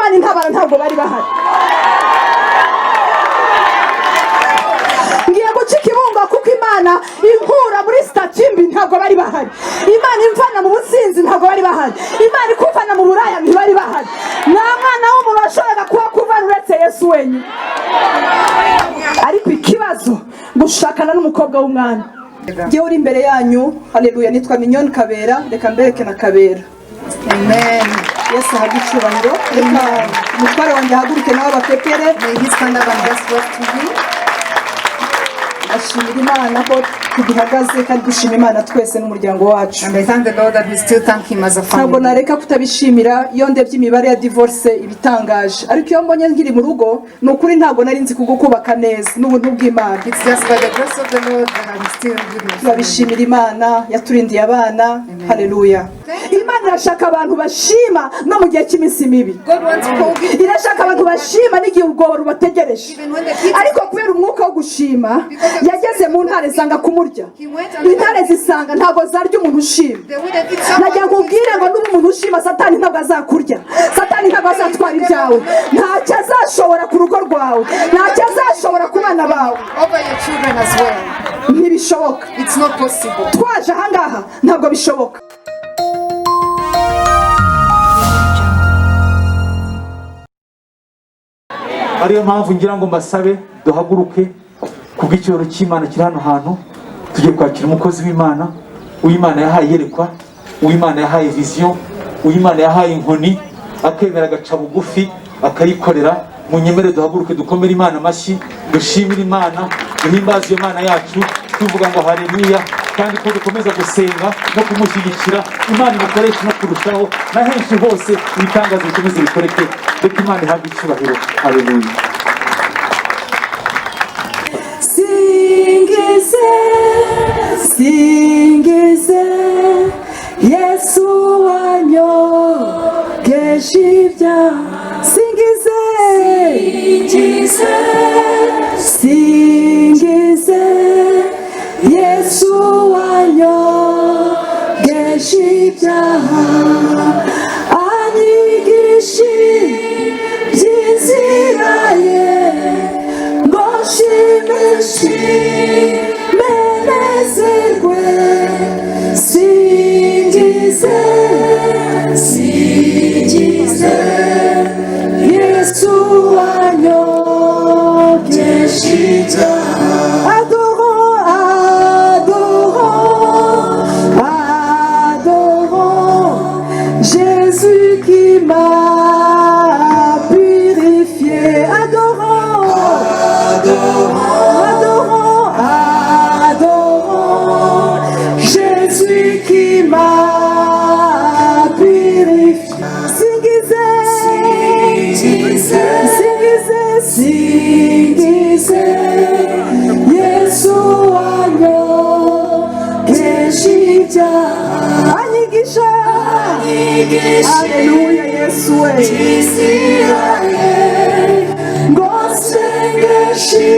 Imana intabara ntabwo bari bahari. Ngiye guca ikibungo kuko Imana inkura muri statimbi ntabwo bari bahari. Imana imvana mu businzi ntabwo bari bahari. Imana ikuvana mu buraya ntibari bahari. Nta mwana w'umuntu washobora kuba kuvana uretse Yesu wenyine. Ariko ikibazo gushakana n'umukobwa w'umwana. Ngiye uri imbere yanyu, haleluya, nitwa Mignone Kabera, reka mbereke na Kabera. Amen. Yesu ahabwe icyubahiro. Reka umutware wanjye ahaguruke nawe abapepere. Ashimira Imana ko duhagaze kandi dushima Imana twese n'umuryango wacu. And I thank the Lord that we still thank him as a family. Ntabwo nareka kutabishimira iyo ndebye imibare ya divorce ibitangaje. Ariko iyo mbonye nkiri mu rugo ni ukuri ntabwo nari nzi kugukubaka neza n'ubuntu bw'Imana. It's just by the grace of the Lord that I'm still good. Turabishimira Imana yaturindiye abana. Haleluya. Imana irashaka abantu bashima no mu gihe cy'iminsi mibi. God wants people. Irashaka abantu bashima n'igihe ubwoba rubategereje. Ariko kubera umwuka wo gushima yageze mu ntare zanga kumurya. Intare zisanga ntabwo zarya umuntu ushima. Najya kubwira ngo n'ubu umuntu ushima Satani ntabwo azakurya. Satani ntabwo azatwara ibyawe. Ntacyo azashobora ku rugo rwawe. Ntacyo azashobora ku bana bawe. Over your children as well. Ntibishoboka. It's not possible. Twaje ahangaha ntabwo bishoboka. Ariyo mpamvu ngira ngo mbasabe duhaguruke kubw'icyoro cy'Imana kiri hano hantu. Tugiye kwakira umukozi w'Imana, uw'Imana yahaye yerekwa, uw'Imana yahaye vision, uw'Imana yahaye inkoni, akemera agaca bugufi akayikorera. Munyemere duhaguruke dukomere Imana amashyi, dushimire Imana, duhimbaze iyo Mana yacu, tuvuga ngo haleluya, kandi ko dukomeza gusenga no kumushyigikira. Imana imukoresha no kurushaho na henshi hose ibitangazo bikomeze bikoreke. Reka Imana ihabwe icyubahiro. Haleluya. Singize, singize, Yesu wanyogeje ibyaha. Singize, singize, singize, Yesu wanyogeje ibyaha. Anyigisha iby'inzira ye, ngo menezerwe. Singize, singize, Yesu wanyogeje ibyaha. Adorons, adorons, adorons Jésus qui m'a purifié. Adorons, adorons, adorons Jésus qui m'a purifié. Singize, singize, singize, Yesu wanyogeje ibyaha. Anyigisha, haleluya, Yesu we, ngo sengeshi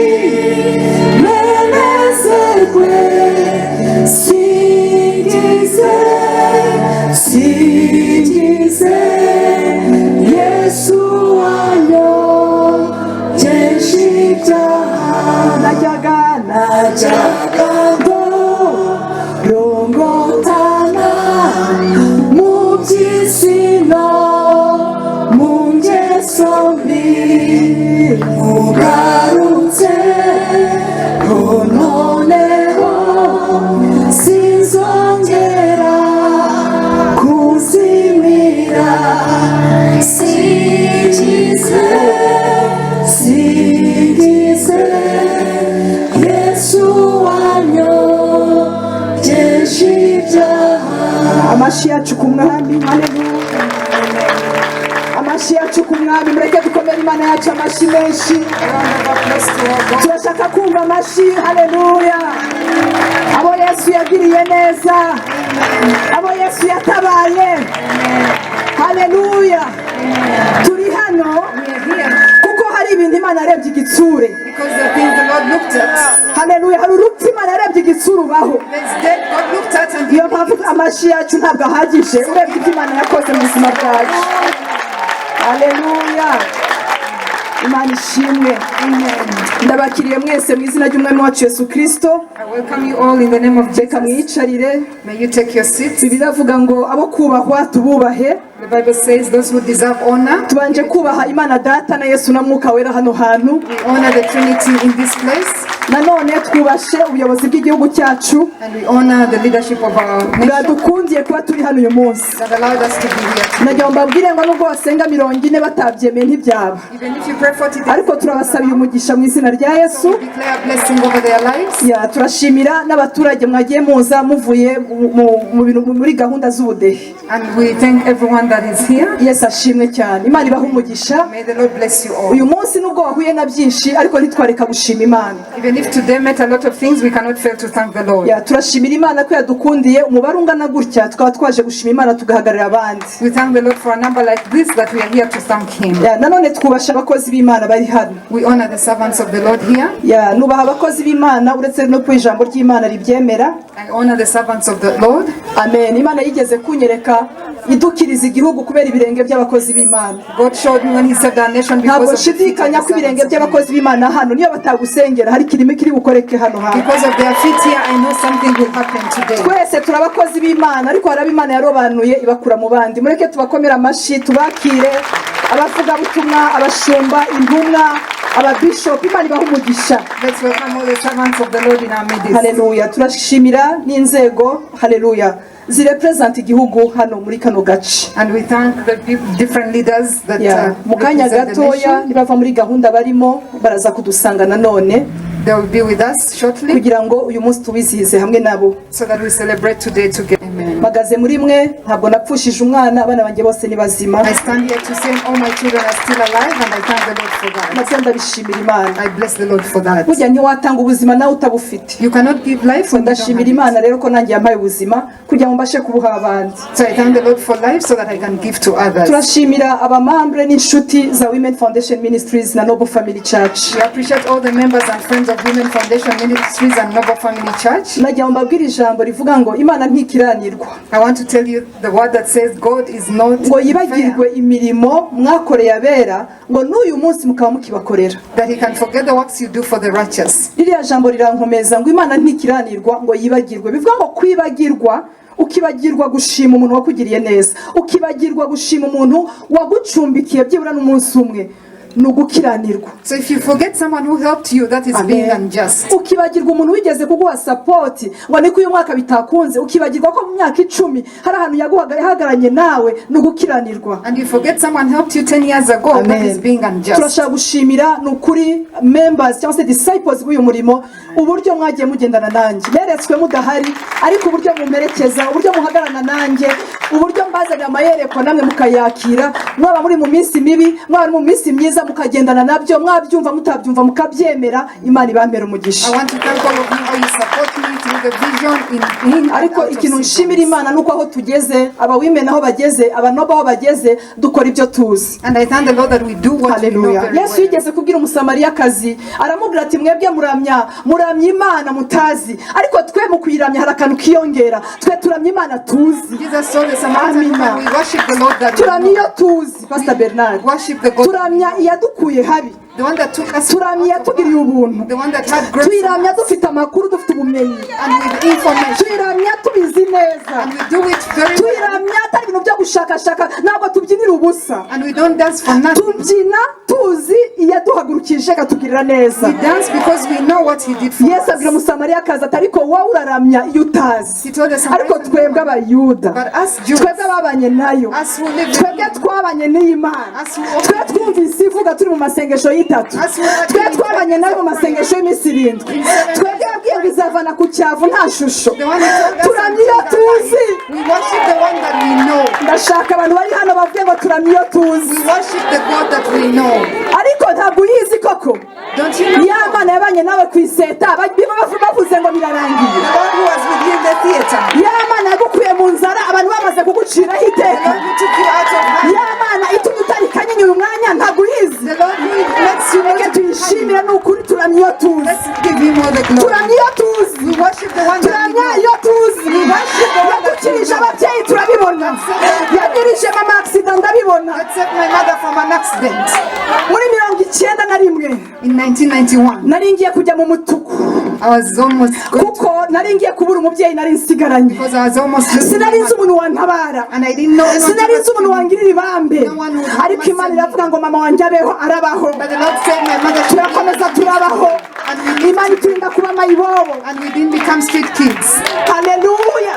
menezerwe. Singize, singize, Yesu wanyogeje ibyaha. Najyaga ndorongotana mu by'isi no mu ngeso mbi. Ugarutse noneho sinzongera kuzimira. Singize, singize, Yesu wanyogeje ibyaha. Amashyi yacu ku mwami. Haleluya. Amashyi yacu ku mwami. Mureke dukomere Imana yacu amashyi menshi. Turashaka kumva amashyi. Haleluya. Abo Yesu yagiriye neza, abo Yesu yatabaye. Haleluya. Turi hano kuko hari ibintu Imana yarebye igitsure. Because the things the Lord looked at. Haleluya. Hari urupfu Imana yarebye igitsure ubaho. There's death God looked at and Iyo mpamvu amashyi yacu ntabwo ahagije urebye ibyo Imana yakoze mu buzima bwacu. Haleluya. Imana ishimwe. Ndabakiriye mwese mu izina ry'umwami wacu Yesu Kristo. I welcome you all in the name of Reka Jesus. mwiyicarire. May you take your seats. Bibiliya iravuga ngo abo kubahwa tububahe. The Bible says those who deserve honor. Tubanje kubaha Imana Data na Yesu na Mwuka Wera hano hantu. We honor the Trinity in this place. Nanone twubashe ubuyobozi bw'igihugu cyacu. And we honor the leadership of our nation Bwadukundiye kuba turi hano uyu munsi. that allowed us to be here today. Nagira ngo mbabwire ngo nubwo basenga 40 batabyemeye ntibyaba. Even if you pray for today, Ariko turabasabiye umugisha mu izina rya Yesu. declare a blessing over their lives. Ya turashimira n'abaturage mwagiye muza muvuye muri gahunda z'ubudehe. And we thank everyone that is here. Yesu ashimwe cyane. Imana ibaha umugisha. May the Lord bless you all. Uyu munsi nubwo wahuye na byinshi ariko ntitwareka gushima Imana. Even if today met a lot of things, we cannot fail to thank the Lord. Ya turashimira Imana ko yadukundiye umubare ungana gutya tukaba twaje gushima Imana tugahagararira abandi. We thank the Lord for a number like this that we are here to thank Him. Ya nanone twubasha abakozi b'Imana bari hano. We honor the servants of the Lord here. Ya nubaha abakozi b'Imana uretse no ku ijambo ry'Imana ribyemera. I honor the servants of the Lord. Amen. Imana yigeze kunyereka idukiriza igihugu kubera ibirenge by'abakozi b'Imana. God showed me when He saved our nation Ntabwo because of the feet of nshidikanya the ko ibirenge servants of God. by'abakozi b'Imana hano niyo batagusengera hari kirimo kiri bukoreke hano hantu. Because of their feet here, I know something will happen today. Twese turi abakozi b'Imana ariko hari abo Imana yarobanuye ibakura mu bandi. Mureke tubakomera amashyi tubakire abavugabutumwa, abashumba, intumwa, ababishop. Imana ibaha umugisha. Let's welcome all the servants of the Lord in our midst. Haleluya. Turashimira n'inzego haleluya zirepresenta igihugu hano muri kano gace. And we thank the different leaders that Mu kanya represent the gatoya nation. nibava muri gahunda barimo baraza kudusanga nanone They will be with us shortly kugira ngo uyu munsi tuwizihize hamwe nabo. so that we celebrate today together. Amen. Magaze muri mwe ntabwo napfushije umwana, abana banjye bose ni bazima. I stand here to say all my children are still alive, and I thank the Lord for that. Nabyo ndabishimira Imana. I bless the Lord for that. Burya ntiwatanga ubuzima nawe utabufite. You cannot give life when you don't Ndashimira have Imana rero ko nanjye yampaye ubuzima kugira ngo mbashe kubuha abandi. it. So I thank the Lord for life so that I can give to others. Turashimira abamambre n'inshuti za Women Foundation Ministries na Noble Family Church. We appreciate all the members and friends of Women Foundation Ministries and Noble Family Church. Nagira ngo mbabwire ijambo rivuga ngo Imana ntikiranirwa. I want to tell you the word that says God is not Ngo fair, yibagirwe imirimo mwakoreye abera ngo n'uyu munsi mukaba mukibakorera. that He can forget the works you do for the righteous. Ririya jambo rirankomeza ngo Imana ntikiranirwa ngo yibagirwe. Bivuga ngo kwibagirwa ukibagirwa gushima umuntu wakugiriye neza, ukibagirwa gushima umuntu wagucumbikiye byibura n'umunsi umwe. Nugukiranirwa. So if you forget someone who helped you, that is being unjust. Ukibagirwa umuntu wigeze kuguha support ngo niko uyu mwaka bitakunze, ukibagirwa ko mu myaka 10 hari ahantu yahagaranye nawe nugukiranirwa. And you forget someone helped you 10 years ago, that is being unjust. Turashaka gushimira nukuri members cyangwa se disciples b'uyu murimo uburyo mwagiye mugendana nanjye. Neretswe mudahari ariko uburyo mumerekeza, uburyo muhagarana nanjye, uburyo mbazanira amayereko namwe mukayakira, mwaba muri mu minsi mibi, mwaba mu minsi myiza mukagendana nabyo, mwabyumva mutabyumva mukabyemera. Imana ibambere umugisha. I want to thank all of you how you support me through the vision in Ariko ikintu nshimira Imana nuko aho tugeze, aba women aho bageze, aba nobo aho bageze, dukora ibyo tuzi. And I thank the Lord that we do what we know Haleluya. very Yesu well. yigeze kubwira umusamariyakazi aramubwira ati mwebwe muramya Imana mutazi, ariko twe mu kuyiramya hari akantu kiyongera, twe turamya Imana tuzi. Jesus told the Samaritan woman, we worship the Lord that we Turamya know. iyo tuzi, Pastor Bernard. Worship the God, Turamya iyadukuye habi, the one that took us turamya out of iyatugiriye ubuntu, the one that had grace tuyiramya dufite amakuru, dufite ubumenyi, and with information. tuyiramya tubizi neza, And we do it very well. tuyiramya atari ibintu byo gushakashaka, ntabwo tubyinira ubusa, And we don't dance for nothing. tubyina tuzi iyaduhagurukije akatugirira neza. We dance because we know what He did for Yesu abwira us. umusamariyakazi ati ariko wowe uraramya iyo utazi, He told the ariko Samaritan twebwe woman, abayuda, but us Jews, twebwe ababanye nayo, us who live twebwe twabanye n'Imana, twe twumvise ivuga turi mu masengesho y'itatu, twe twabanye nayo mu masengesho y'iminsi 7, twebwe yabwiye ngo izavana ku cyavu nta shusho, the one who told us turamya iyo tuzi. we worship the one that we know. Ndashaka abantu bari hano bavuge ngo turamya iyo tuzi, We worship the God that we know. ariko ntabwo uyizi koko. Don't you know? Ya Mana yabanye nawe ku iseta bavuze ngo birarangiye. The Lord who was with you in the theater. Ya Mana yagukuye mu nzara abantu bamaze kuguciraho The iteka. Lord who took you out of hand. Ya Mana itumye utarikanye uyu mwanya ntabwo uyizi. The Lord who makes you Reka tuyishimire ni ukuri turamya iyo tuzi. Let's give Him all the glory. Turamya iyo tuzi. We worship the one that we Turamya know. iyo tuzi. Yadukirije ababyeyi turabibona. Yagirije mama accident ndabibona. God saved my mother from accident muri 1991 in 1991. nari ngiye kujya mu mutuku I was almost going to, kuko nari ngiye kubura umubyeyi nari nsigaranye because I was almost losing my sinari nzi mother. umuntu wantabara And I didn't know anyone to sinari nzi rescue umuntu me. wangirira ibambe ariko Imana iravuga ngo mama wanjye abeho arabaho But the Lord said my mother should turakomeza turabaho Imana iturinda kuba mayibobo and we didn't become street kids. haleluya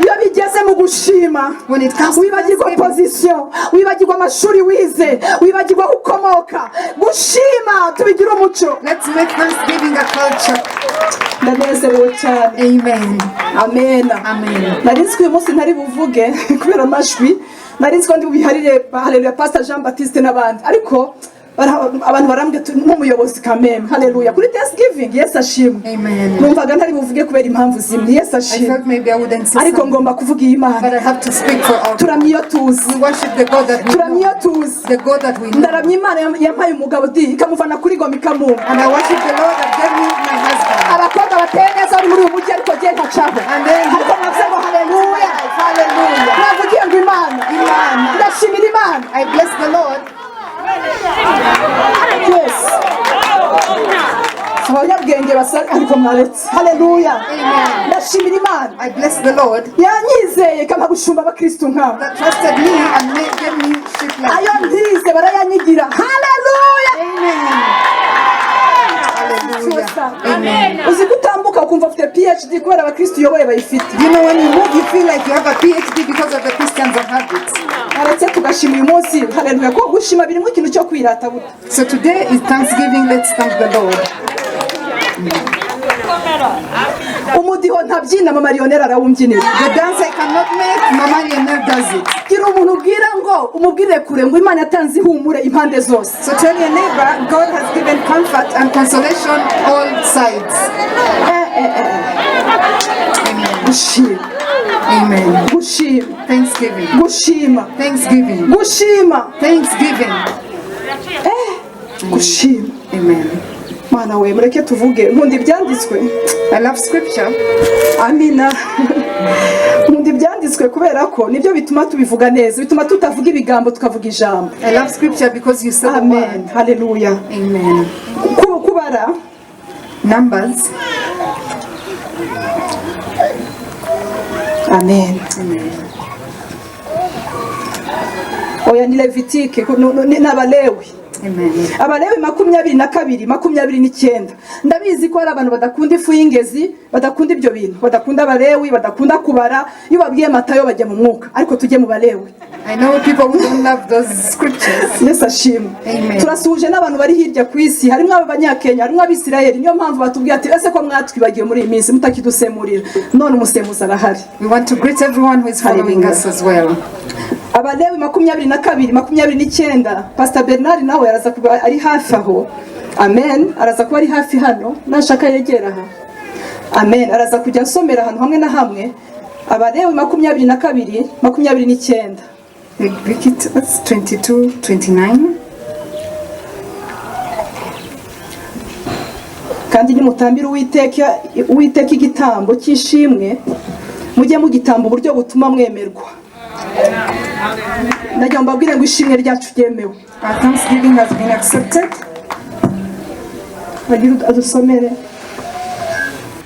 iyo bigeze mu gushima When it comes to wibagirwa thanksgiving, pozisiyo wibagirwa amashuri wize wibagirwa aho ukomoka gushima tubigira umuco let's make Thanksgiving a culture. ndanezerewe cyane Amen. amena Amen. nari nzi ko uyu munsi ntari buvuge kubera amajwi nari nzi ko ndi bubiharire haleluya pastor Jean Baptiste n'abandi ariko abantu barambwe nk'umuyobozi kameme haleluya kuri Thanksgiving Yesu ashimwe Amen. numvaga ntari buvuge kubera impamvu zimwe Yesu I ashimwe thought maybe I wouldn't say ariko something, ngomba kuvuga iyi but Imana I have to speak for our. turamye iyo tuzi We worship the God that we turamye iyo know. tuzi The God that we know. ndaramye Imana yampaye umugabo di ikamuvana kuri goma ikamwumva And I worship the Lord that gave me my husband. abakobwa bateye neza bari muri uyu mujyi ariko jye ntacaho And then ariko mwavuze ngo haleluya hallelujah. mwavugiye ngo Imana Imana. ndashimira Imana I bless the Lord. yes abanyabwenge basa ariko mwaretse haleluya Amen. ndashimira Imana I bless the Lord yanyizeye ikampa gushumba abakristu nkabo that trusted me and gave me sheep like ayo you. ntize barayanyigira haleluya Amen. Hallelujah. Amen. uzi gutambuka ukumva ufite PhD kubera abakristu uyoboye bayifite You know, when you move, you feel like you have a PhD because of the Christians that have it. aretse tugashima uyu munsi haleluya ko gushima birimo ikintu cyo kwirata buta So today is Thanksgiving. Let's thank the Lord. umudiho ntabyina mama Lionel arawumbyinira The dance I cannot make, Mama Lionel does it. gira umuntu ubwira ngo umubwire kure ngo Imana yatanze ihumure impande zose So tell your neighbor, God has given comfort and consolation all sides. gushima Amen. gushima Thanksgiving. gushima Thanksgiving. gushima Thanksgiving. gushima Amen. Mana we mureke tuvuge nkunda ibyanditswe I love scripture amina nkunda ibyanditswe kubera ko nibyo bituma tubivuga neza bituma tutavuga ibigambo tukavuga ijambo I love scripture because you say the amen word. haleluya Amen. kubara Numbers. amen oya ni Levitike n'abalewi Amen. abalewi 22 29 ndabizi ko hari abantu badakunda ifu y'ingezi badakunda ibyo bintu badakunda abalewi badakunda kubara iyo babwiye Matayo bajya mu mwuka ariko tujye mu balewi I know people who don't love those scriptures. Yesu ashimwe Amen. turasuhuje n'abantu bari hirya ku isi harimo abanyakenya harimo abisirayeli niyo mpamvu batubwiye ati ese ko mwatwibagiye muri iyi minsi mutakidusemurira none umusemuzi arahari We want to greet everyone who is following us as well. abalewi 22 29 Pastor Bernard nawe araza kuba ari hafi aho amen araza kuba ari hafi hano nashaka yegera aha amen araza kujya nsomera ahantu hamwe na hamwe abalewi 22 29 Leviticus 22:29. kandi nimutambire Uwiteka igitambo cy'ishimwe mujye mu gitambo uburyo butuma mwemerwa ndagira mbabwire ngo ishimwe ryacu ryemewe Our thanksgiving has been accepted. bagira adusomere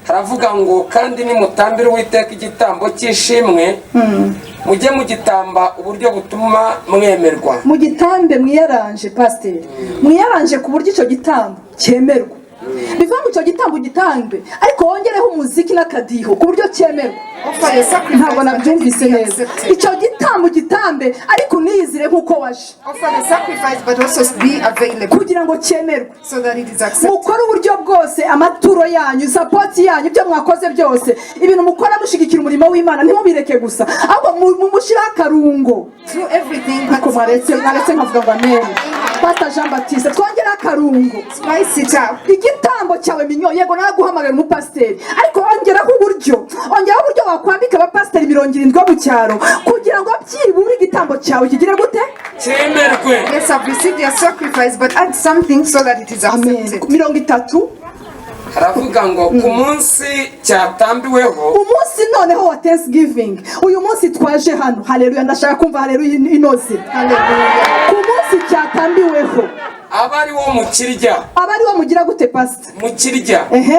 haravuga ngo kandi nimutambire Uwiteka igitambo cy'ishimwe mujye mugitamba uburyo butuma mwemerwa mu gitambe mwiyaranje pasiteri mwiyaranje ku buryo icyo gitambo cyemerwa bivuga ngo icyo gitambo gitambe ariko wongereho umuziki n'akadiho ku buryo cyemerwa Offer your sacrifice. ntabwo but let it nabyumvise be neza accepted. icyo gitambo gitambe ariko uniyizire nk'uko waje Offer the sacrifice, but also be available kugira ngo cyemerwe so that it is accepted. mukore uburyo bwose amaturo yanyu sapoti yanyu ibyo mwakoze byose ibintu mukora mushyigikira umurimo w'Imana ntimubireke gusa ahubwo mumushyiraho akarungo Do everything, ariko but mwaretse nkavuga ngo amen Pastor Jean Baptiste twongera akarungo spice it up. igitambo cyawe minyo yego naraguhamagara umupasiteri ariko ongeraho uburyo wakwambika abapasiteri 70 mu cyaro kugira ngo byibure igitambo cyawe kigire gute cyemerwe. Yes, I've received your sacrifice, but add something so that it is amen accepted. 30 haravuga ngo ku munsi cyatambiweho umunsi noneho wa Thanksgiving uyu munsi twaje hano haleluya ndashaka kumva haleluya inoze Hallelujah. ku munsi munsi cyatambiweho aba ari wo mukirya aba ari wo mugira gute pastor? mukirya Ehe.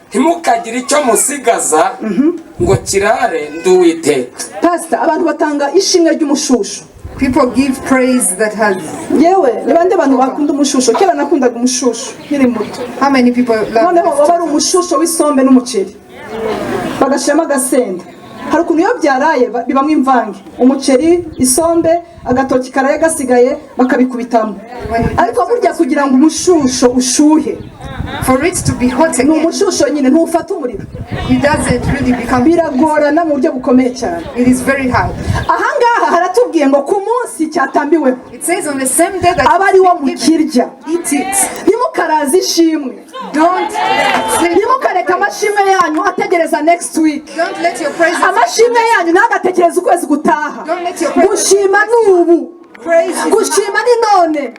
ntimukagire icyo musigaza ngo kirare nduwiteka. Pastor, abantu batanga ishimwe ry'umushusho. People give praise that has. Yewe ni bande abantu bakunda umushusho? Kera nakundaga umushusho nkiri muto. How many people love Noneho this? baba ari umushusho w'isombe n'umuceri bagashiramo agasenda. Hari ukuntu iyo byaraye bibamo imvange, umuceri, isombe, agatoki karaye gasigaye bakabikubitamo. Ariko burya kugira ngo umushusho ushuhe, For it to be hot ni again, umushusho nyine ntufata umuriro, it doesn't really become. biragorana mu buryo bukomeye cyane. It is very hard. Ahangaha haratubwiye ngo ku munsi cyatambiweho It says on the same day that aba ari wo it's given, mukirya, eat it. ntimukaraze ishimwe, Don't say, ntimukareke amashimwe yanyu ategereza next week. don't let your praise Amashimwe yanyu ntagatekereze ukwezi gutaha. Don't let your praise Gushima n'ubu, praise is gushima ni none,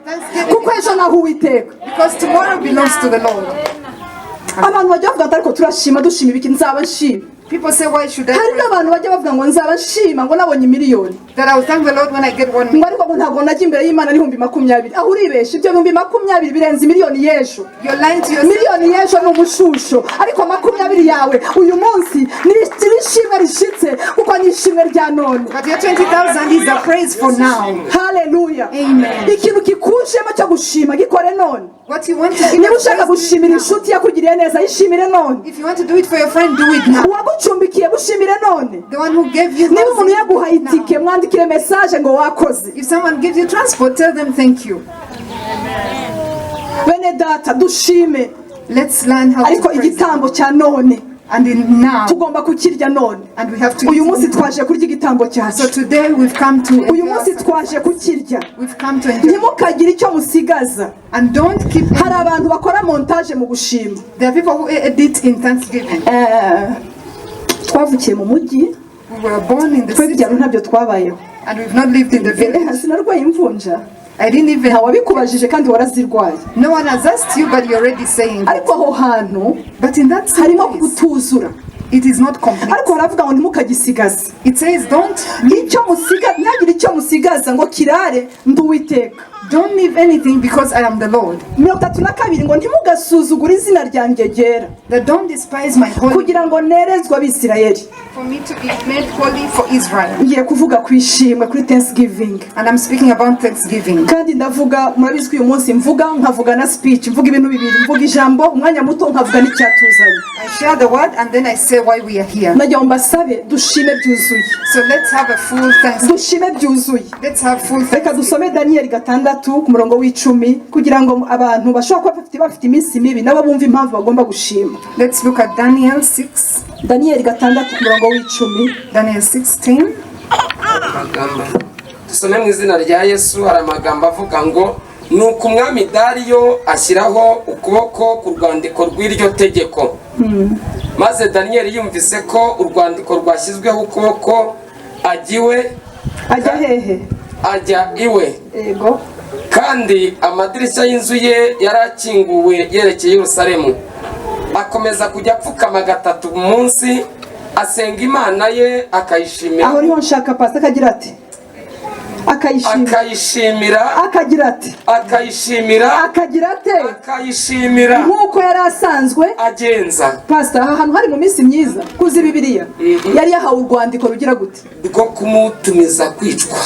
kuko ejo naho Uwiteka. because tomorrow belongs to the Lord. Abantu bajya bavuga ati ariko turashima dushima ibiki, nzaba nshima. People say, why should I Hari praise? n'abantu bajya bavuga ngo nzaba nshima ngo nabonye miliyoni, That I will thank the Lord when I get 1 ngo million. ariko ngo ntabwo najya imbere y'Imana n'ibihumbi 20. Aho uribesha, ibyo bihumbi 20 birenze miliyoni y'ejo. You're lying to yourself. Miliyoni y'ejo ni umushusho, ariko 20 yawe uyu munsi ni ishimwe rishitse kuko ni ishimwe rya none. But your 20,000 is a praise for now. Haleluya. Amen. Ikintu kikujemo cyo gushima gikore none. What you want to give Niba a ushaka praise gushimira now. inshuti yakugiriye neza, yishimire none. If you want to do it for your friend, do it now. Uwagucumbikiye gushimire none. The one who gave you Niba umuntu housing, yaguhaye do it itike, now. mwandikire message ngo wakoze. If someone gives you transport, tell them thank you. Bene data dushime, Let's learn how ariko to praise. igitambo cya none And in now, tugomba kukirya none. and we have to Uyu eat munsi it. twaje kurya igitambo So cyacu. today we've come to Uyu enjoy munsi our twaje sacrifice. kukirya. We've come to enjoy. Ntimukagire icyo musigaza. And don't keep. Hari abantu bakora montage mu gushima. There are people who edit in Thanksgiving. Twavukiye mu mujyi, We were born in the twe city byaro ntabyo twabayeho. and we've not lived in the village. Sinarwaye imvunja. I didn't even. Ntawabikubajije kandi warazirwaye. No one has asked you, but you're already saying. Ariko aho hantu But in that same harimo place, kutuzura. it is not complete. Ariko haravuga ngo ntimukagisigaze. It says don't Ntihagire icyo musigaza ngo kirare ndi Uwiteka. don't leave anything because I am the Lord. 32 ngo ntimugasuzugure izina ryanjye ryera That don't despise my holy kugira ngo nerezwe Abisirayeli. for me to be made holy for Israel. Ngiye kuvuga ku ishimwe kuri Thanksgiving. And I'm speaking about Thanksgiving. Kandi ndavuga, murabizi ko uyu munsi mvuga nkavuga na speech, mvuga ibintu bibiri, mvuga ijambo umwanya muto nkavuga n'icyatuzanye. I share the word and then I say why we are here. Najya mbasabe dushime byuzuye. So let's have a full Thanksgiving. Dushime byuzuye. Let's have full Reka Thanksgiving. dusome Daniyeli 6 ku murongo w'10 kugira ngo abantu bashobora kuba bafite iminsi mibi nabo bumve impamvu bagomba gushima. Let's look at Daniel 6. Daniyeli 6 ku murongo w'10. Daniel 16. Amagambo. Dusome mu izina rya Yesu. Hari amagambo avuga ngo nuko umwami Dariyo ashyiraho ukuboko ku rwandiko rw'iryo tegeko. Maze Daniyeli yumvise ko urwandiko rwashyizweho ukuboko Ajya hehe? ajya iwe. Ego. Kandi amadirishya y'inzu ye yari akinguwe yerekeye Yerusalemu. Akomeza kujya apfukama 3 ku munsi, asenga Imana ye akayishimira. Aho niho nshaka pasta akagira ati akayishimira akagira ati akayishimira nk'uko yari asanzwe agenza. pasta aha hantu hari mu minsi myiza kuzi Bibiliya yari yahawe urwandiko rugira gute rwo kumutumiza kwicwa.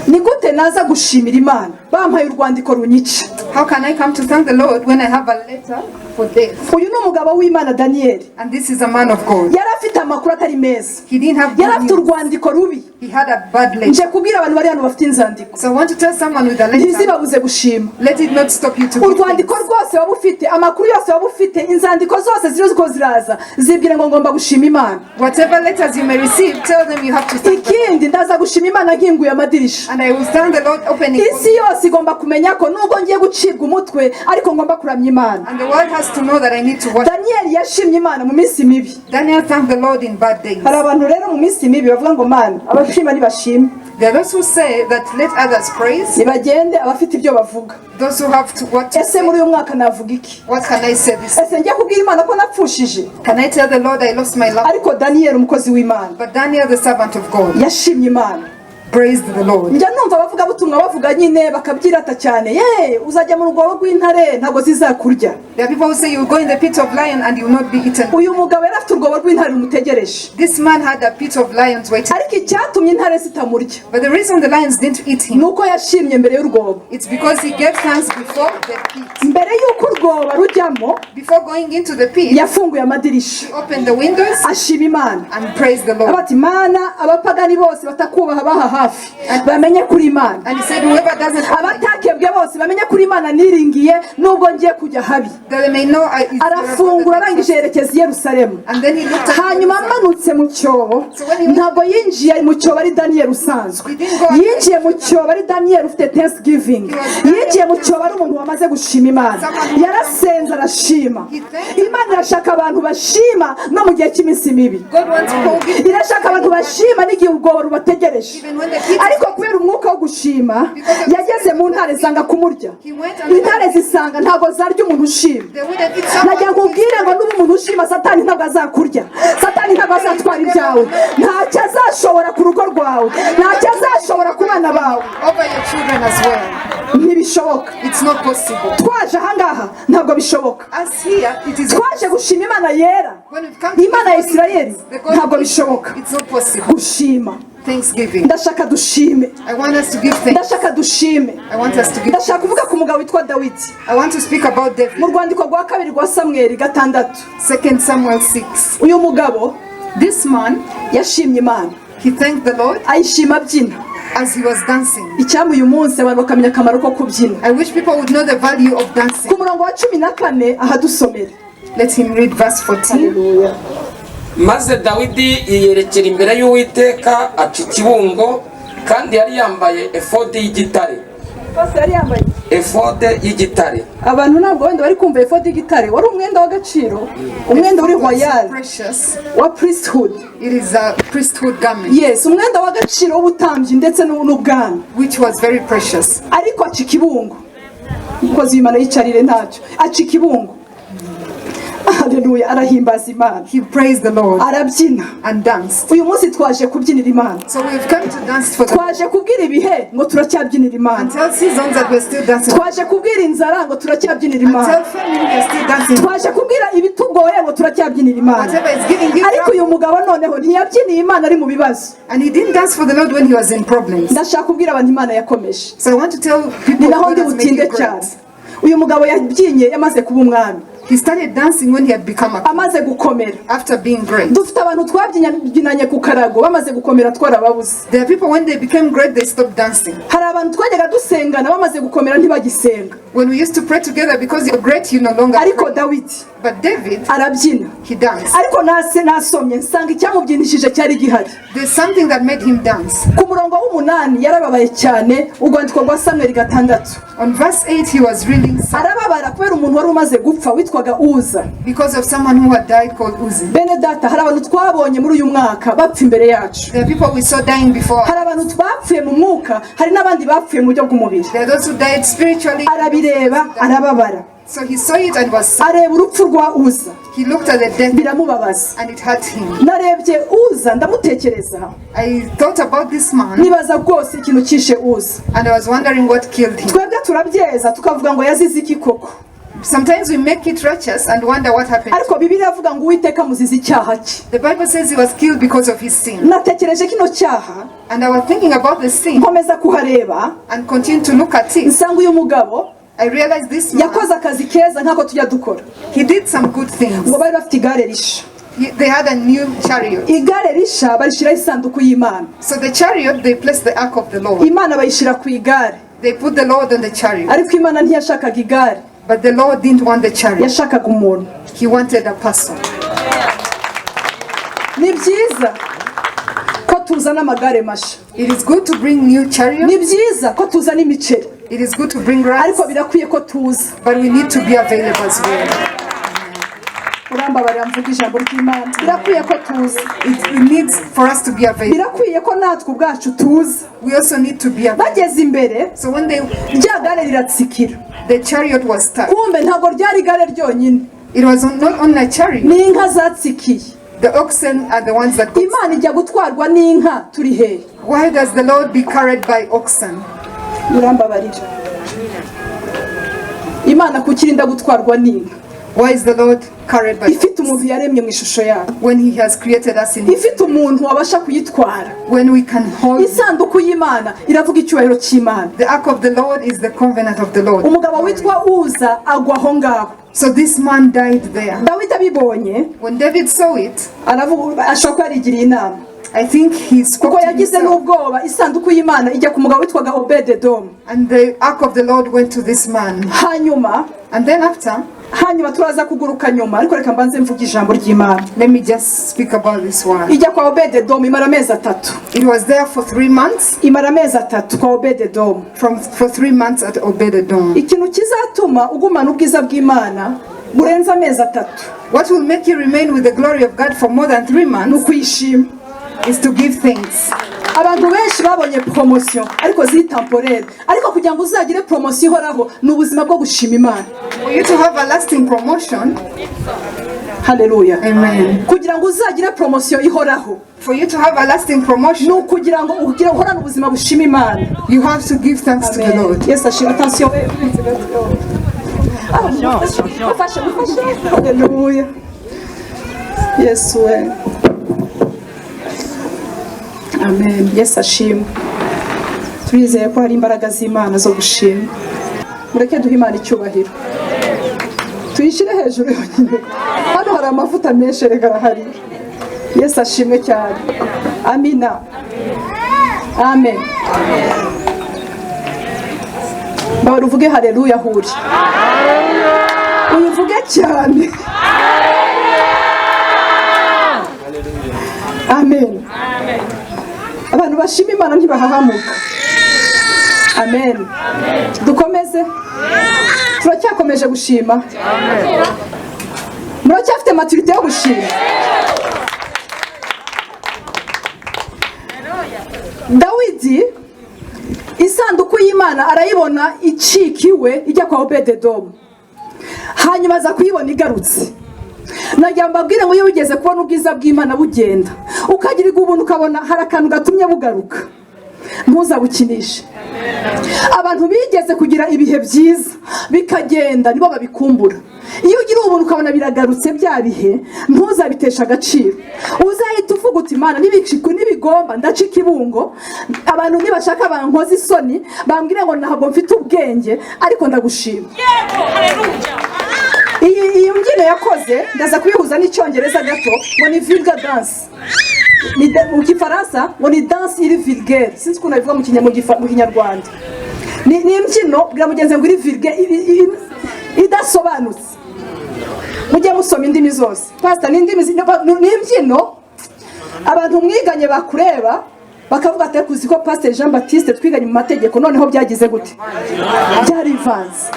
ni gute naza gushimira Imana bampaye urwandiko runyica? How can I come to thank the Lord when I have a letter for death? Uyu ni umugabo w'Imana Daniyeli, And this is a man of God. yari afite amakuru atari meza, He didn't have yari good afite news. urwandiko rubi. He had a bad Nje letter. kubwira abantu bari hano bafite inzandiko, So I want to tell someone with a letter, ntizibabuze gushima. let it not stop you to give Urwandiko thanks. rwose waba ufite, amakuru yose waba ufite, inzandiko zose ziriko ziraza zibwire ngo ngomba gushima Imana. Whatever letters you may receive, tell them you have to thank the Lord. Ikindi ndaza gushima Imana nkinguye amadirisha. And I will thank the Lord opening. Isi yose igomba kumenya ko nubwo ngiye gucibwa umutwe ariko ngomba kuramya Imana. And the world has to know that I need to worship. Daniyeli yashimye Imana mu minsi mibi. Daniel thanked the Lord in bad days. Hari abantu rero mu minsi mibi bavuga ngo Mana abashima ntibashime, There are those who say that let others praise, nibagende abafite ibyo bavuga. those who have to what to Ese say. muri uyu mwaka navuga iki? What can I say this? Ese ngiye kubwira Imana ko napfushije? Can I tell the Lord I lost my life? Ariko Daniyeli umukozi w'Imana But Daniel, the servant of God, yashimye Imana. praised the Lord. njya numva abavuga butumwa bavuga nyine bakabyirata cyane ye uzajya mu rwobo rw'intare ntabwo zizakurya. There are people who say you will go in the pit of lion and you will not be eaten. uyu mugabo yari afite urwobo rw'intare rumutegereje, This man had a pit of lions waiting. ariko icyatumye intare zitamurya But the reason the lions didn't eat ni him, uko yashimye mbere y'urwobo. it's because he gave thanks before the pit. mbere y'uko urwobo rujyamo Before going into the pit, yafunguye amadirisha he opened the windows ashima Imana and praised the Lord. abati Imana abapagani bose batakubaha baha hafi bamenye kuri Imana, And he said, whoever doesn't honor me, abatakebwe bose bamenye kuri Imana niringiye nubwo ngiye kujya habi. that they may know I is arafungura arangije yerekeza i Yerusalemu. And then he looked at hanyuma amanutse mu cyobo, ntabwo yinjiye mu cyobo ari Daniyeli usanzwe, yinjiye mu cyobo ari Daniyeli ufite thanksgiving, yinjiye mu cyobo ari umuntu wamaze gushima Imana, yarasenze arashima. Imana irashaka abantu bashima no mu gihe cy'iminsi mibi, God wants people irashaka abantu bashima n'igihe ubwoba rubategereje. even when the pit ariko kubera umwuka wo gushima yageze mu ntare zanga kumurya. Intare zisanga ntabwo zarya umuntu ushima. they wouldn't eat someone. najya nkubwire ngo n'ubu umuntu ushima satani ntabwo azakurya, satani ntabwo azatwara ibyawe, ntacyo azashobora ku rugo rwawe, ntacyo azashobora ku bana bawe, Over your children as well. ntibishoboka. It's not possible. twaje ahangaha ntabwo bishoboka, As here, it is twaje gushima Imana yera, when it comes to Imana ya Isirayeli, the God ntabwo of bishoboka. It's not possible. Gushima, Thanksgiving. ndashaka dushime, I want us to give thanks. ndashaka dushime. I want us to give ndashaka thanks. kuvuga ku mugabo witwa Dawidi. I want to speak about David. Mu rwandiko rwa kabiri rwa Samweli 6, 2 Samuel 6. uyu mugabo This man, yashimye Imana, he thanked the Lord ayishima abyina. as he was dancing. Icyampa uyu munsi abantu bakamenya akamaro ko kubyina. I wish people would know the value of dancing. Ku murongo wa 14 ahadusomera. Let him read verse 14. maze dawidi yiyerekera imbere y'uwiteka aca ikibungo, kandi yari yambaye efodi y'igitare. Bose yari yambaye Efode y'igitare. abantu ntabwo wenda bari kumva efodi y'igitare wari umwenda w'agaciro, umwenda uri royal Precious. wa priesthood. It is a priesthood garment, Yes, umwenda w'agaciro w'ubutambyi ndetse n'ubwami, which was very precious. ariko aca ikibungo. Umukozi w'Imana yicarire ntacyo, aca ikibungo. Haleluya, arahimbaza Imana, He praised the Lord arabyina. and danced. Uyu munsi twaje kubyinira Imana, So we've come to dance for the twaje kubwira ibihe ngo turacyabyinira Imana, and tell seasons that we're still dancing. twaje kubwira inzara ngo turacyabyinira And Imana, tell family we're still dancing. twaje kubwira ibitugoye ngo turacyabyinira Imana. Whatever is giving you Ariko trouble. uyu mugabo noneho ntiyabyiniye Imana ari mu bibazo. And he didn't dance for the Lord when he was in problems. Ndashaka kubwira abantu Imana yakomeje, So I want to tell ni people naho God ndi has made butinde you cyane. great. Uyu mugabo yabyinye yamaze kuba umwami, He started dancing when he had become a king, amaze gukomera. after being great. Dufite abantu twabyinanye ku karago bamaze gukomera twarababuze. There are people when they became great, they stopped dancing. Hari abantu twajyaga dusengana bamaze gukomera ntibagisenga. When we used to pray together, because you're great, you no longer Ariko pray. Dawidi But David, arabyina, he danced. ariko nasomye nsanga icyamubyinishije cyari gihari. There's something that made him dance. Ku murongo w'8 yarababaye cyane, urwandiko rwa Samweli 6. On verse 8, he was really sad Arababara kubera umuntu wari umaze gupfa witwaga Uza. because of someone who had died called Uzi. Bene data, hari abantu twabonye muri uyu mwaka bapfa imbere yacu. There are people we saw dying before. Hari abantu bapfuye mu mwuka, hari n'abandi bapfuye mu buryo bw'umubiri. There are those who died spiritually. Arabireba, arababara. So he saw it and was sad. Areba urupfu rwa Uza, He looked at the death biramubabaza. and it hurt him. Narebye Uza ndamutekereza, I thought about this man nibaza rwose ikintu kishe Uza. and I was wondering what killed him. Twebwe turabyeza tukavuga ngo yazize iki koko, Sometimes we make it righteous and wonder what happened. ariko Bibiliya avuga ngo Uwiteka muzize icyaha cye. The Bible says he was killed because of his sin. Natekereje kino cyaha, And I was thinking about the sin nkomeza kuhareba, and continue to look at it. nsanga uyu mugabo I realized this man, yakoze akazi keza nk'ako tujya dukora. he did some good things. Ngo bari bafite igare risha, They had a new chariot. igare risha barishyiraho isanduku y'Imana, So the chariot, they placed the ark of the Lord. Imana bayishyira ku igare, They put the Lord on the chariot. ariko Imana ntiyashakaga igare, But the Lord didn't want the chariot. yashakaga umuntu. He wanted a person. Ni byiza ko tuzana amagare mashya, It is good to bring new chariot. ni byiza ko tuzana imiceri, It is good to bring rice. ariko birakwiye ko tuza. But we need to be available as well. Urambabarira mvuga ijambo ry'Imana, birakwiye ko tuza, It needs for us to be available. birakwiye ko natwe ubwacu tuza. We also need to be available. Bageze imbere, So when rya gare riratsikira. the chariot was stuck, Kumbe ntabwo ryari igare ryonyine, it was not only a chariot, ni inka zatsikiye. The oxen are the ones that go. Imana ijya gutwarwa n'inka turi hehe? Why does the Lord be carried by oxen? Murambabarira. Imana kukirinda gutwarwa n'inka. Why is the Lord carried by Ifite umuntu yaremye mu ishusho yayo. when He has created us in His? Ifite umuntu wabasha kuyitwara. When we can hold. Isanduku y'Imana iravuga icyubahiro cy'Imana. The ark of the Lord is the covenant of the Lord. Umugabo witwa Uza agwa aho ngaho. So this man died there. Dawidi abibonye When David saw it, aravuga ashobora kuba yarigiriye inama. I think he spoke Kuko to yagize himself. n'ubwoba isanduku y'Imana ijya ku mugabo witwaga Obededomu. And the ark of the Lord went to this man. Hanyuma And then after, turaza kuguruka nyuma ariko reka mbanze mvuge ijambo ry'Imana. let me just speak about this one. Ijya kwa Obededomu imara amezi 3. It was there for 3 months. Imara amezi 3 kwa Obededomu. For 3 months at Obed-Edom. Ikintu kizatuma ugumana ubwiza bw'Imana burenza amezi 3 What will make you remain with the glory of God for more than 3 ni months ukwishima. is to give thanks. Abantu benshi babonye promotion ariko ziri temporaire, ariko kugira ngo uzagire promotion ihoraho ni ubuzima bwo gushima Imana. For you to have a lasting promotion, Haleluya. amen. Kugira ngo uzagire promotion ihoraho For you to have a lasting ni promotion, ukugira ngo ugire uhorane ubuzima bushima Imana. you have to give thanks to the Lord. Yes, ashima. Attention. Mufashe. Haleluya. Yes, we. Amen. Yes, ashima. Turizeye ko hari imbaraga z'Imana zo gushima. Mureke duhe Imana icyubahiro. Tuyishyire hejuru yonyine. Hano hari amavuta menshi reka arahari. Yes, ashimwe cyane. Amina. Amen. Bawari uvuge haleluya huri. Uyivuge cyane. Amen. Abantu bashima Imana ntibahahamuka. Amen. Dukomeze. Turacyakomeje gushima. Muracyafite maturité yo gushima. Dawidi isanduku y'Imana arayibona icikiwe ijya kwa Obededomu. Hanyuma aza kuyibona igarutse. Nagira mbabwire ngo iyo ugeze kubona ubwiza bw'Imana bugenda ukagirirwa ubuntu ukabona hari akantu gatumye bugaruka, ntuzabukinishe. Abantu bigeze kugira ibihe byiza bikagenda nibo babikumbura. Iyo ugira ubuntu ukabona biragarutse bya bihe ntuzabitesha agaciro. Uzahita uvuga uti Imana nibigomba ndacika ibungo, abantu nibashaka bankoze isoni bambwire ngo ntabwo mfite ubwenge ariko ndagushima. Iyi mbyino yakoze ndaza kuyihuza n'icyongereza gato ngo ni vulgar dance. Mu Gifaransa ngo ni danse iri vulgaire. Sinzi ukuntu bivuga mu Kinyarwanda. Ni imbyino bwa mugenzi ngo iri vulgaire idasobanutse. Mujye musoma indimi zose. Pastor ni imbyino abantu mwiganye bakureba bakavuga ati kuzi ko Pastor Jean Baptiste twiganye mu mategeko noneho byagize gute? Byari ivanze.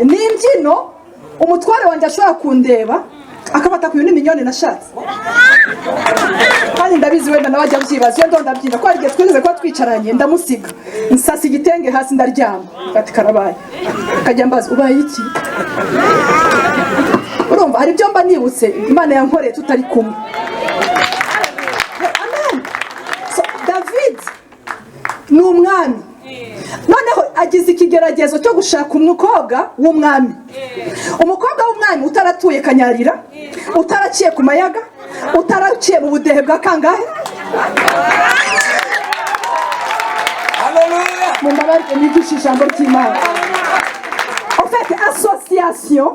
Ni imbyino umutware wanjye ashobora kundeba akabata ku bintu minyoni nashatse. Kandi ndabizi wenda nawe ajya byibaza iyo ndabyina ko arigiye twigeze ko twicaranye ndamusiga nsasa igitenge hasi ndaryama ati karabaye akajya mbaza ubaye iki. Urumva hari ibyo mba nibutse Imana yankoreye tutari kumwe. Amen. So David ni umwami noneho agize ikigeragezo cyo gushaka umukobwa w'umwami. Umukobwa w'umwami utaratuye Kanyarira, utaraciye ku mayaga, utaraciye mu budehe bwa kangahe. Haleluya. Mu mabare nigisha ijambo ry'Imana. En fait, association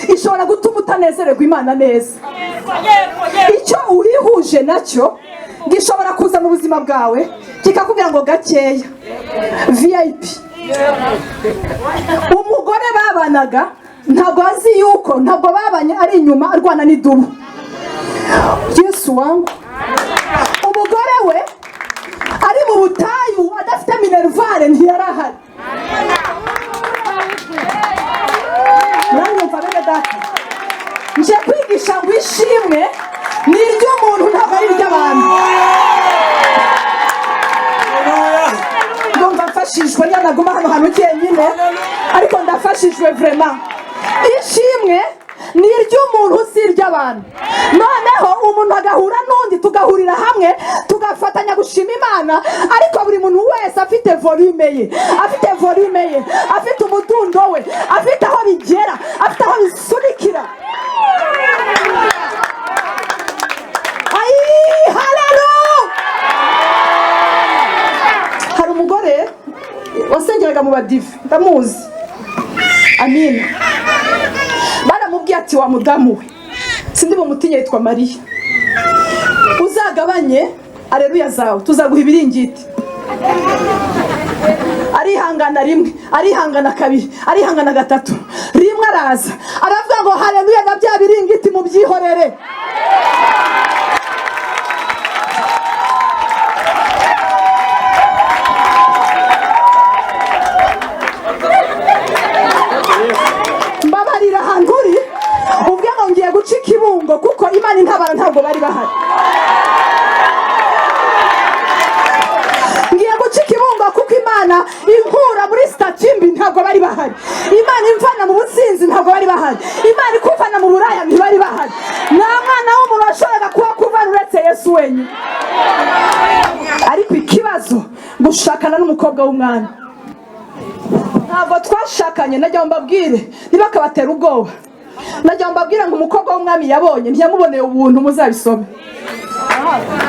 ishobora gutuma utanezererwa Imana neza. Icyo urihuje nacyo gishobora kuza mu buzima bwawe kikakubwira ngo gakeya VIP. Umugore babanaga ntabwo azi yuko ntabwo babanye ari inyuma arwana n'idubu. Yesu wangu, umugore we ari mu butayu adafite minervare ntiyarahari. Muranyumva bene data? Nje kwigisha ngo ishimwe ni iry'umuntu ntabwo ari iry'abantu. Ndumva mfashijwe niyo naguma hano hantu jyenyine ariko ndafashijwe vraiment. Ishimwe ni iry'umuntu si iry'abantu. Noneho umuntu agahura n'undi tugahurira hamwe tugafatanya gushima Imana, ariko buri muntu wese afite volume ye, afite volume ye, afite umudundo we, afite aho bigera, afite aho bisunikira. Haleluya! Hari umugore wasengeraga mu badive, ndamuzi, Amina. Baramubwiye ati wa mudamu we, sindi bumutinye, yitwa Mariya, uzagabanye aleluya zawe tuzaguha ibiringiti. Arihangana rimwe, arihangana kabiri, arihangana gatatu, rimwe araza aravuga ngo haleluya, na bya biringiti mubyihorere. Mbabarira ahantu uri ubwe ngo ngiye guca ikibungo, kuko Imana intabara ntabwo bari bahari. Ngiye guca ikibungo kuko Imana inkura muri statimbi ntabwo bari bahari. Imana imvana mu businzi ntabwo bari bahari. Imana ikuvana mu buraya ntibari bahari. Nta mwana w'umuntu washoboraga kuba kuvana uretse Yesu wenyine. Ariko ikibazo gushakana n'umukobwa w'umwami. Ntabwo twashakanye, najya mbabwire ntibakabatera ubwoba. Najya mbabwire ngo umukobwa w'umwami yabonye, ntiyamuboneye ubuntu. Muzabisome,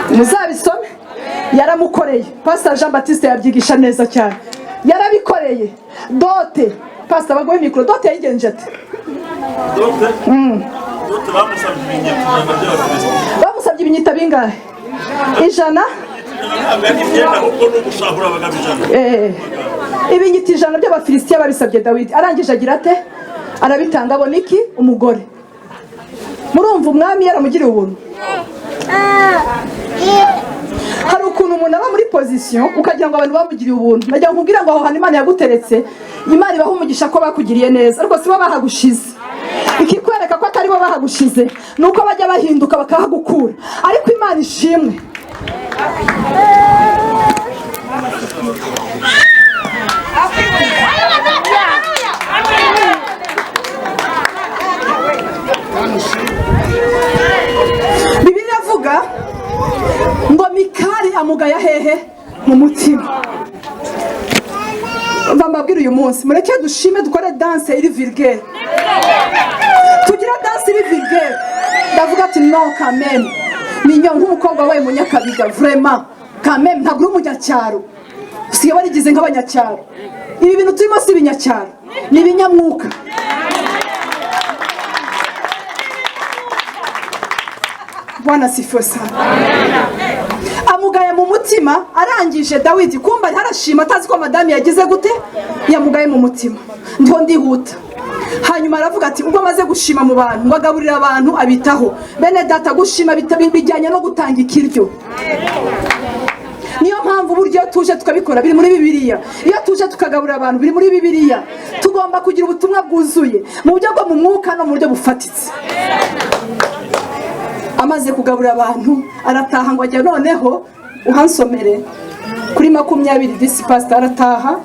muzabisome. Yaramukoreye. Pastor Jean Baptiste yabyigisha neza cyane. Yarabikoreye. Dote, Pastor bagoye mikro, Dote yigenje ate? Dote bamusabye ibinyita bingahe? 100. Ibinyita 100 by'Abafilisitiya babisabye Dawidi. Arangije agira ate? Arabitanga. Abona iki? Umugore. Murumva umwami yaramugiriye ubuntu. Hari ukuntu umuntu aba muri position ukagira ngo abantu bamugiriye ubuntu. Najya nkubwira ngo aho hantu Imana yaguteretse, Imana ibaha umugisha ko bakugiriye neza, ariko si bo bahagushize. Ikikwereka ko atari bo bahagushize nuko bajya bahinduka bakahagukura, ariko Imana ishimwe. Bibiliya avuga ngo Mikali amugaya hehe? Mu mutima. Mbabwira uyu munsi mureke dushime, dukore danse iri vulgaire, tugira danse iri vulgaire. Ndavuga ati no kameme ninyo nk'umukobwa wabaye munyakabiga, vraiment kameme ntabwo uri umunyacyaro, usigaye warigize nk'abanyacyaro. Ibi bintu turimo si ibinyacyaro, ni ibinyamwuka. Bwana sifiwe sana. Amugaye mu mutima. Arangije Dawidi kumba harashima, atazi ko madame yagize gute, yamugaye mu mutima. Ndiho ndihuta. Hanyuma aravuga ati ubwo amaze gushima mu bantu, ngo agaburira abantu abitaho. Bene data, gushima bijyanye no gutanga ikiryo. Niyo mpamvu uburyo tuje tukabikora biri muri Bibiliya. Iyo tuje tukagaburira abantu biri muri Bibiliya. Tugomba kugira ubutumwa bwuzuye mu buryo bwo mu mwuka no mu buryo bufatitse. Amaze kugaburira abantu arataha, ngo ajya noneho uhansomere kuri 20 disi. Pastor arataha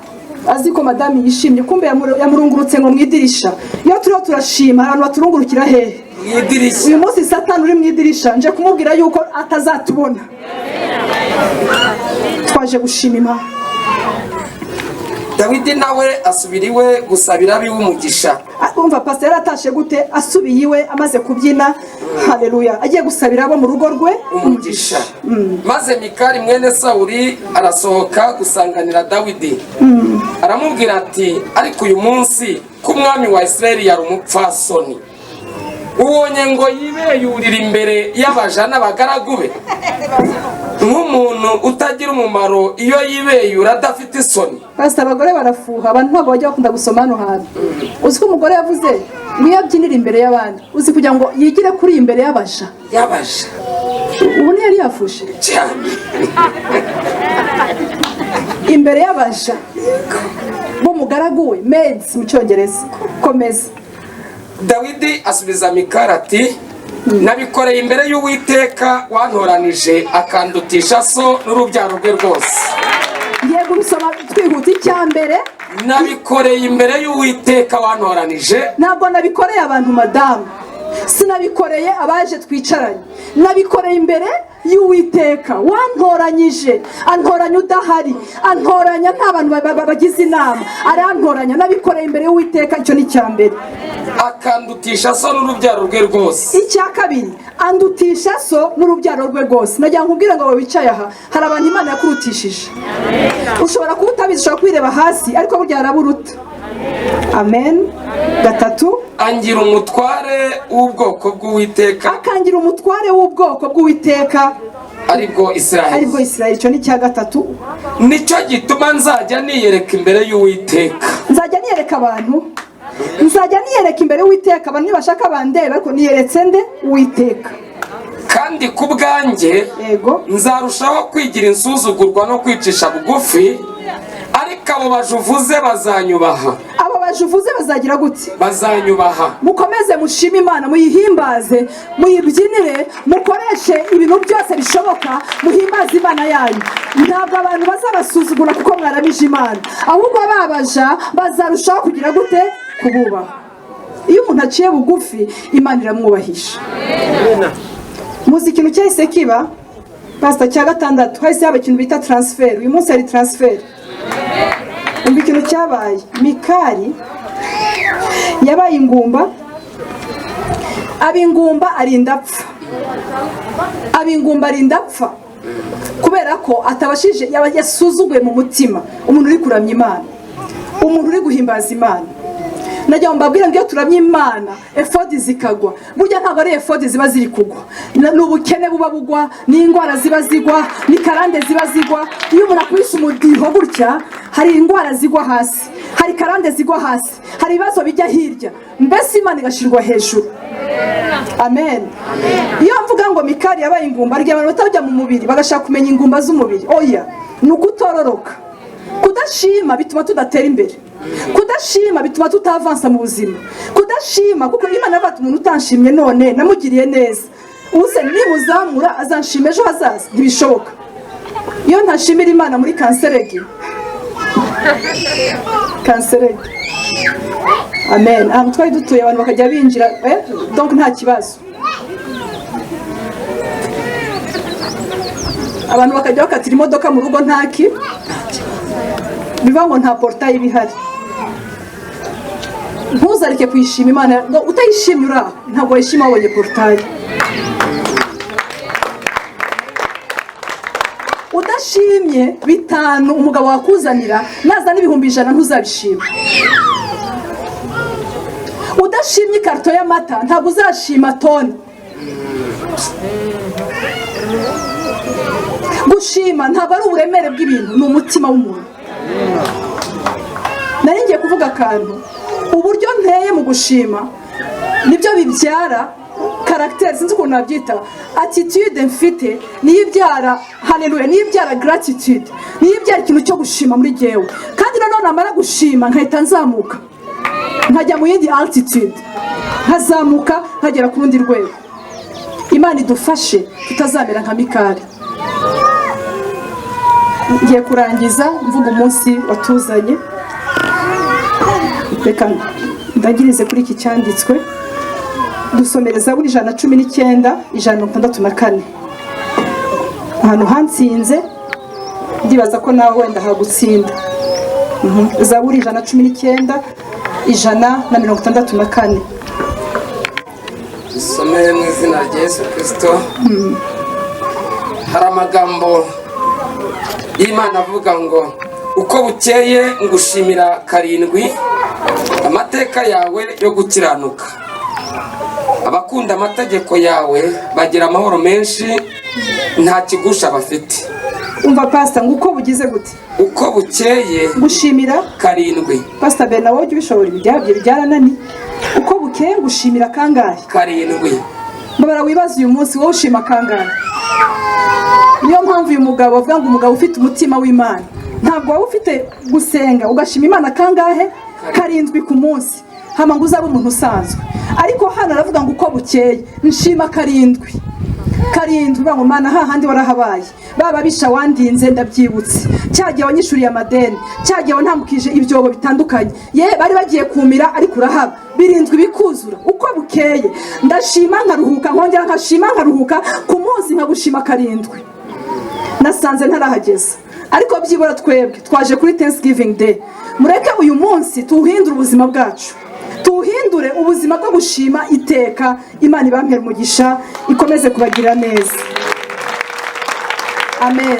azi ko madame yishimye, kumbe yamurungurutse ngo mwidirisha. Iyo turiho turashima abantu baturungurukira hehe? Mwidirisha. Uyu munsi Satani uri mwidirisha nje kumubwira yuko atazatubona. Twaje gushima Imana. Dawidi nawe asubiriwe gusabira abiwe umugisha. Umva Pastor yaratashe gute? Asubiye iwe amaze kubyina. Haleluya. Agiye gusabira abo mu rugo rwe umugisha. Maze Mikali mwene Sawuli arasohoka gusanganira Dawidi. Aramubwira ati ariko uyu munsi ko umwami wa Israeli yari umupfasoni, ubonye ngo yibeyurira imbere y'abaja n'abagaragu be, nk'umuntu utagira umumaro iyo yibeyura adafite isoni. Pastor abagore barafuha, abantu ntabwo bajya bakunda gusoma hano hantu. Uzi ko umugore yavuze niyo abyinira imbere y'abandi, uzi kugira ngo yigire kuri imbere y'abaja. Ubu niyo yari yafushe cyane. Imbere y'abaja bo mugaragu we, maids mu Cyongereza. Komeza. Dawidi asubiza Mikali ati nabikoreye imbere y'Uwiteka wantoranije akandutisha so n'urubyaro rwe rwose. Ngiye gusoma twihuta icyambere. Nabikoreye imbere y'Uwiteka wantoranije. Ntabwo nabikoreye abantu madamu. sinabikoreye abaje twicaranye, nabikoreye imbere y'Uwiteka wantoranyije, antoranya udahari, antoranya nta bantu bagize inama, arantoranya, nabikoreye imbere y'Uwiteka. Icyo ni icya mbere. akandutisha so n'urubyaro rwe rwose. Icya kabiri, andutisha so n'urubyaro rwe rwose. Nagira nkubwire ngo wicaye aha, hari abantu Imana yakurutishije. Ushobora kuba utabizi, ushobora kwireba hasi, ariko burya haraburuta. Amen. Gatatu, angira umutware w'ubwoko bw'Uwiteka, akangira umutware w'ubwoko bw'Uwiteka aribwo Isirayeli. Icyo ni icya gatatu. Nicyo gituma nzajya niyereka imbere y'Uwiteka. Nzajya niyereka abantu, nzajya niyereka imbere y'Uwiteka. Abantu nibashaka bandeba, ariko niyeretse nde? Uwiteka. Kandi ku bwanjye Yego. nzarushaho kwigira insuzugurwa no kwicisha bugufi, ariko abo bajuvuze bazanyubaha. Abo bajuvuze bazagira gute? Bazanyubaha. Mukomeze mushime Imana, muyihimbaze, muyibyinire, mukoreshe ibintu byose bishoboka, muhimbaze Imana yanyu. Ntabwo abantu bazabasuzugura kuko mwaramije Imana, ahubwo ababaja bazarushaho kugira gute? Kububaha. Iyo umuntu aciye bugufi, Imana iramwubahisha. Muzi ikintu cyahise kiba pastor cya gatandatu, hahise haba ikintu bita transfer. Uyu munsi hari transfer. Umva ikintu cyabaye. Mikali yabaye ingumba, abingumba arinda apfa, abingumba arinda apfa kubera ko atabashije, yasuzuguye mu mutima umuntu uri kuramya Imana, umuntu uri guhimbaza Imana. Najya mbabwira ngo iyo turamye Imana efodi zikagwa, burya ntabwo ari efodi ziba ziri kugwa, ni ubukene buba bugwa, ni indwara ziba zigwa, ni karande ziba zigwa. Iyo umuntu akubise umudiho gutya, hari indwara zigwa hasi, hari karande zigwa hasi, hari ibibazo bijya hirya, mbese Imana igashirwa hejuru. Amen. Iyo mvuga ngo Mikali yabaye ingumba, arya abantu batajya mu mubiri bagashaka kumenya ingumba z'umubiri. Oya, ni ukutororoka. Kudashima bituma tudatera imbere, kudashima bituma tutavansa mu buzima, kudashima kuko Imana yavuga ati umuntu utanshimye none namugiriye neza, uze nimuzamura azanshima ejo hazaza. Ntibishoboka. Iyo ntashimira Imana muri kanseregi, kanseregi. Amen. Ahantu twari dutuye abantu bakajya binjira, donc nta kibazo. Abantu bakajya bakatira imodoka mu rugo ntaki, bivuga ngo nta portail ibihari. Ntuzareke kwishima Imana, utayishimye uraho ntabwo wishima wabonye portail. Udashimye bitanu umugabo wakuzanira naza n'ibihumbi 100 ntuzabishima. Udashimye ikarito y'amata ntabwo uzashima toni. Gushima ntabwo ari uburemere bw'ibintu, ni umutima w'umuntu. Nari ngiye kuvuga akantu, uburyo nteye mu gushima nibyo bibyara caractère, sinzi ukuntu nabyita, attitude mfite niyo ibyara, haleluya, niyo ibyara gratitude, niyo ibyara ikintu cyo gushima muri jyewe. Kandi nanone namara gushima nkahita nzamuka, nkajya mu yindi altitude, nkazamuka nkagera ku rundi rwego. Imana idufashe tutazamera nka Mikali. Ngiye kurangiza mvuga umunsi watuzanye. Reka ndagirize kuri iki cyanditswe. Dusomereza buri 119 164. Ahantu hansinze ndibaza ko nawe wenda hagutsinda. Zaburi 119 164. Somere mu izina rya Yesu Kristo. Hari amagambo y'Imana avuga ngo uko bukeye ngushimira karindwi amateka yawe yo gukiranuka. Abakunda amategeko yawe bagira amahoro menshi, nta kigusha bafite. Umva pastor ngo uko bugize gute? Uko bukeye gushimira karindwi. Pastor Bena wowe ubishobora ibyabye byaranani. Uko bukeye gushimira kangahe? Karindwi. Mbabara wibaza uyu munsi wowe ushima kangahe? Niyo mpamvu uyu mugabo avuga ngo umugabo ufite umutima w'Imana. Ntabwo waba ufite gusenga ugashima Imana kangahe? Karindwi ku munsi. Hama ngo uzabe umuntu usanzwe. Ariko hano aravuga ngo uko bukeye nshima karindwi. karindwi ngo mana hahandi warahabaye baba bisha wandinze ndabyibutse cyagiye wanyishuriye amadeni cyagiye wantambukije ibyobo bitandukanye ye bari bagiye kumira ariko urahaba birindwi bikuzura uko bukeye ndashima nkaruhuka nkongera nkashima nkaruhuka ku munsi nkagushima karindwi nasanze ntarahageza ariko byibura twebwe twaje kuri Thanksgiving Day mureke uyu munsi tuwuhindure ubuzima bwacu tuwuhindure ubuzima bwo gushima iteka Imana ibampere umugisha ikomeze kubagirira neza amen.